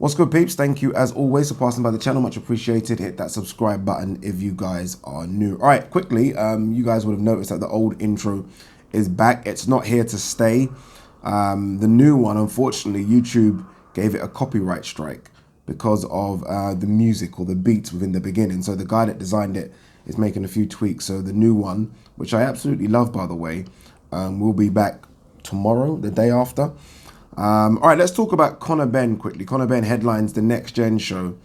What's good, peeps? Thank you as always for passing by the channel. Much appreciated. Hit that subscribe button if you guys are new. All right, quickly, you guys would have noticed that the old intro is back. It's not here to stay. The new one, unfortunately, YouTube gave it a copyright strike because of the music or the beats within the beginning. So the guy that designed it is making a few tweaks. So the new one, which I absolutely love, by the way, will be back tomorrow, the day after. All right, let's talk about CONOR BENN quickly. CONOR BENN headlines the Next Gen show.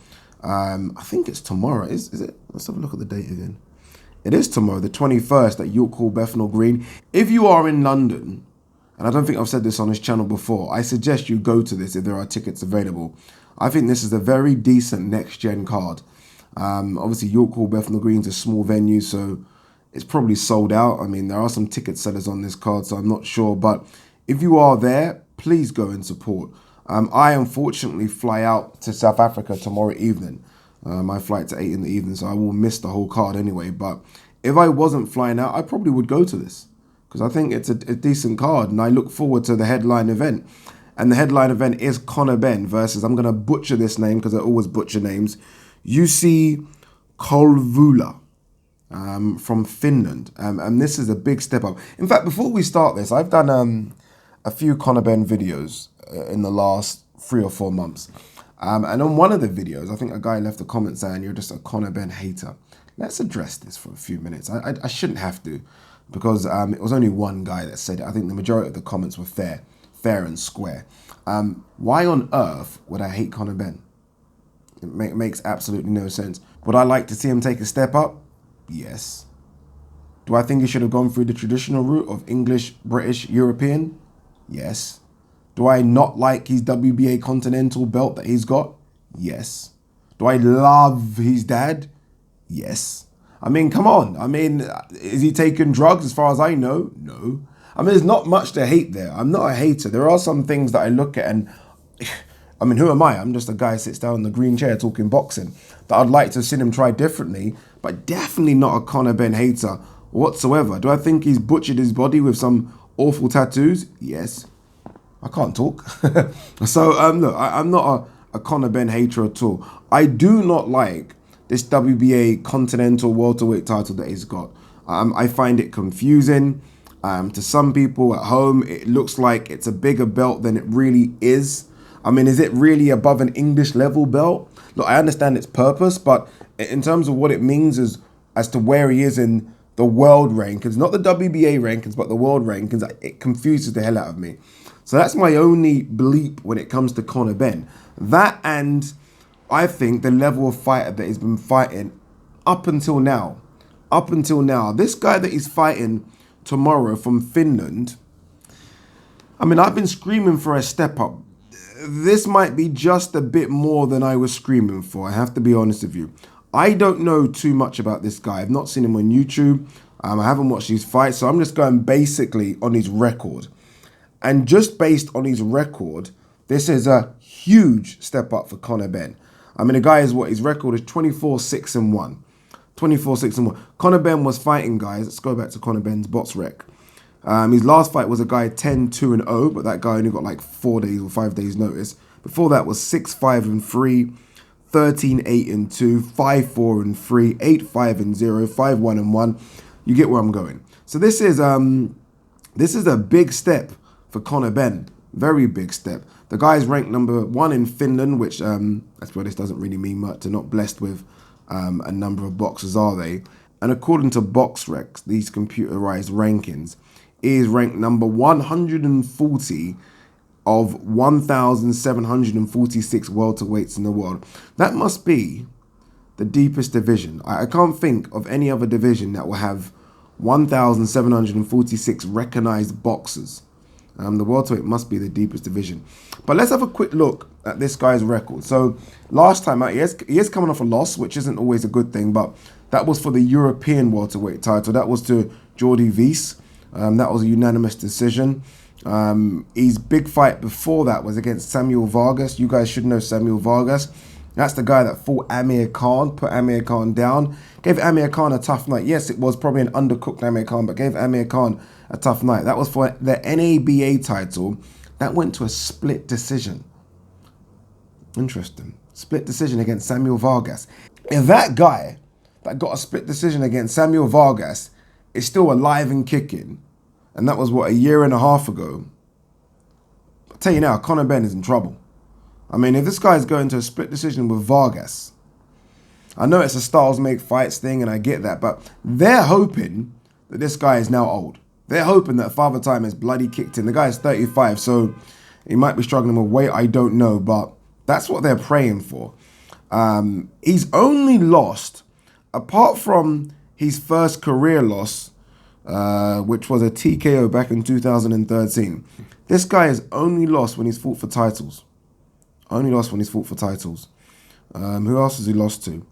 I think it's tomorrow. Is it? Let's have a look at the date again. It is tomorrow, the 21st at York Hall, Bethnal Green. If you are in London, and I don't think I've said this on this channel before, I suggest you go to this if there are tickets available. I think this is a very decent Next Gen card. Obviously, York Hall, Bethnal Green is a small venue, so it's probably sold out. I mean, there are some ticket sellers on this card, so I'm not sure. But if you are there, please go and support. I unfortunately fly out to South Africa tomorrow evening. My flight's at 8 in the evening, so I will miss the whole card anyway. But if I wasn't flying out, I probably would go to this because I think it's a decent card, and I look forward to the headline event. And the headline event is CONOR BENN versus, I'm going to butcher this name because I always butcher names, JUSSI Koivula from Finland. And this is a big step up. In fact, before we start this, I've done a few CONOR BENN videos in the last 3 or 4 months. And on one of the videos, I think a guy left a comment saying, "You're just a CONOR BENN hater." Let's address this for a few minutes. I shouldn't have to, because it was only one guy that said it. I think the majority of the comments were fair and square. Why on earth would I hate CONOR BENN? It makes absolutely no sense. Would I like to see him take a step up? Yes. Do I think he should have gone through the traditional route of English, British, European? Yes. Do I not like his WBA Continental belt that he's got? Yes. Do I love his dad? Yes. I mean, come on. I mean, is he taking drugs as far as I know? No. I mean, there's not much to hate there. I'm not a hater. There are some things that I look at and, I mean, who am I? I'm just a guy who sits down in the green chair talking boxing. That I'd like to see him try differently, but definitely not a CONOR BENN hater whatsoever. Do I think he's butchered his body with some awful tattoos? Yes. I can't talk. So, look, I'm not a CONOR BENN hater at all. I do not like this WBA Continental welterweight title that he's got. I find it confusing. To some people at home, it looks like it's a bigger belt than it really is. I mean, is it really above an English level belt? Look, I understand its purpose, but in terms of what it means as to where he is in the world rankings, not the WBA rankings, but the world rankings, it confuses the hell out of me. So that's my only bleep when it comes to CONOR BENN. That, and I think the level of fighter that he's been fighting up until now. This guy that he's fighting tomorrow from Finland, I mean, I've been screaming for a step up. This might be just a bit more than I was screaming for. I have to be honest with you. I don't know too much about this guy. I've not seen him on YouTube. I haven't watched his fights, so I'm just going basically on his record. And just based on his record, this is a huge step up for CONOR BENN. I mean, the guy is his record is 24-6-1. 24-6-1. CONOR BENN was fighting guys. Let's go back to CONOR BENN's box rec. His last fight was a guy 10-2-0, but that guy only got like 4 days or 5 days notice. Before that was 6-5-3, 13-8-2, 5-4-3, 8-5-0, 5-1-1. You get where I'm going. So this is a big step for CONOR BENN. Very big step. The guy's ranked number 1 in Finland, which that's where this doesn't really mean much. They're not blessed with a number of boxers, are they? And according to BoxRec, these computerized rankings, he is ranked number 140 of 1,746 welterweights in the world. That must be the deepest division. I can't think of any other division that will have 1,746 recognized boxers. The welterweight must be the deepest division. But let's have a quick look at this guy's record. So last time out, he is coming off a loss, which isn't always a good thing, but that was for the European welterweight title. That was to Jordi Wies. That was a unanimous decision. His big fight before that was against Samuel Vargas. You guys should know Samuel Vargas. That's the guy that fought Amir Khan, put Amir Khan down, gave Amir Khan a tough night. Yes, it was probably an undercooked Amir Khan, but gave Amir Khan a tough night. That was for the NABA title. That went to a split decision. Interesting. Split decision against Samuel Vargas. If that guy that got a split decision against Samuel Vargas is still alive and kicking, and that was, what, a year and a half ago, I'll tell you now, Conor Benn is in trouble. I mean, if this guy is going to a split decision with Vargas, I know it's a styles make fights thing, and I get that, but they're hoping that this guy is now old. They're hoping that Father Time is bloody kicked in. The guy is 35, so he might be struggling with weight, I don't know, but that's what they're praying for. He's only lost, apart from his first career loss, which was a TKO back in 2013. This guy has only lost when he's fought for titles. Only lost when he's fought for titles. Who else has he lost to?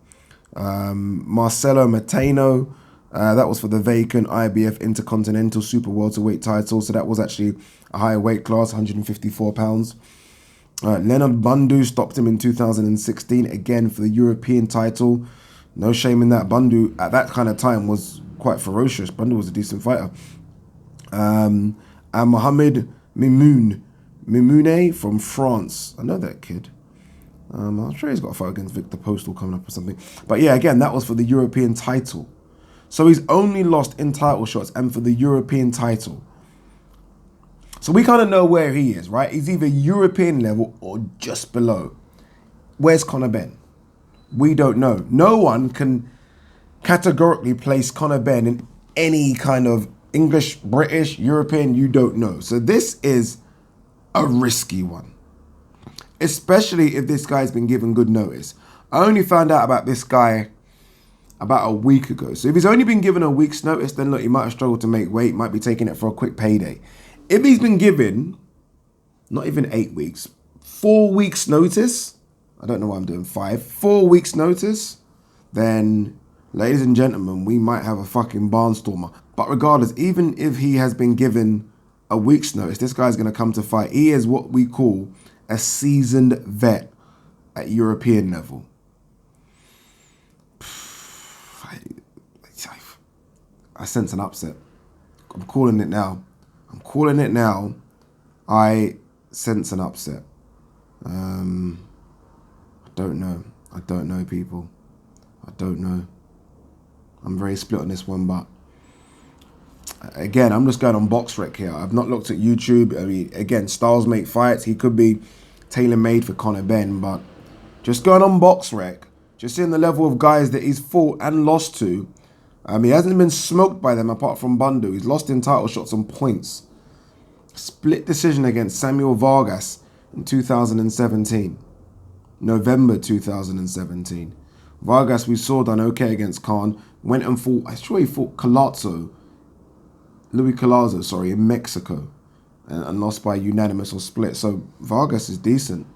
Marcelo Matano. That was for the vacant IBF Intercontinental Super Welterweight title. So that was actually a higher weight class, 154 pounds. Leonard Bundu stopped him in 2016, again for the European title. No shame in that. Bundu, at that kind of time, was quite ferocious. Bundu was a decent fighter. And Mohamed Mimoune from France. I know that kid. I'm sure he's got a fight against Victor Postal coming up or something. But yeah, again, that was for the European title. So he's only lost in title shots and for the European title. So we kind of know where he is, right? He's either European level or just below. Where's Conor Benn? We don't know. No one can categorically place Conor Benn in any kind of English, British, European, you don't know. So this is a risky one, especially if this guy's been given good notice. I only found out about this guy about a week ago. So if he's only been given a week's notice, then look, he might have struggled to make weight, might be taking it for a quick payday. If he's been given, not even 8 weeks, 4 weeks notice, I don't know why I'm doing 5, 4 weeks notice, then, ladies and gentlemen, we might have a fucking barnstormer. But regardless, even if he has been given a week's notice, this guy's going to come to fight. He is what we call a seasoned vet at European level. I sense an upset. I'm calling it now. I'm calling it now. I sense an upset. I don't know. I don't know, people. I don't know. I'm very split on this one, but again, I'm just going on BoxRec here. I've not looked at YouTube. I mean, again, styles make fights. He could be tailor-made for Conor Benn, but just going on BoxRec, just seeing the level of guys that he's fought and lost to, he hasn't been smoked by them apart from Bundu. He's lost in title shots on points. Split decision against Samuel Vargas in 2017. November 2017. Vargas, we saw, done okay against Khan. Went and fought, I'm sure he fought Louis Collazo, sorry, in Mexico. And lost by unanimous or split. So Vargas is decent.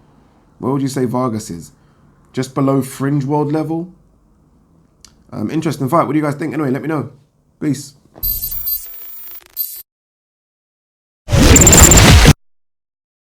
Where would you say Vargas is? Just below fringe world level? Interesting fight. What do you guys think? Anyway, let me know. Peace.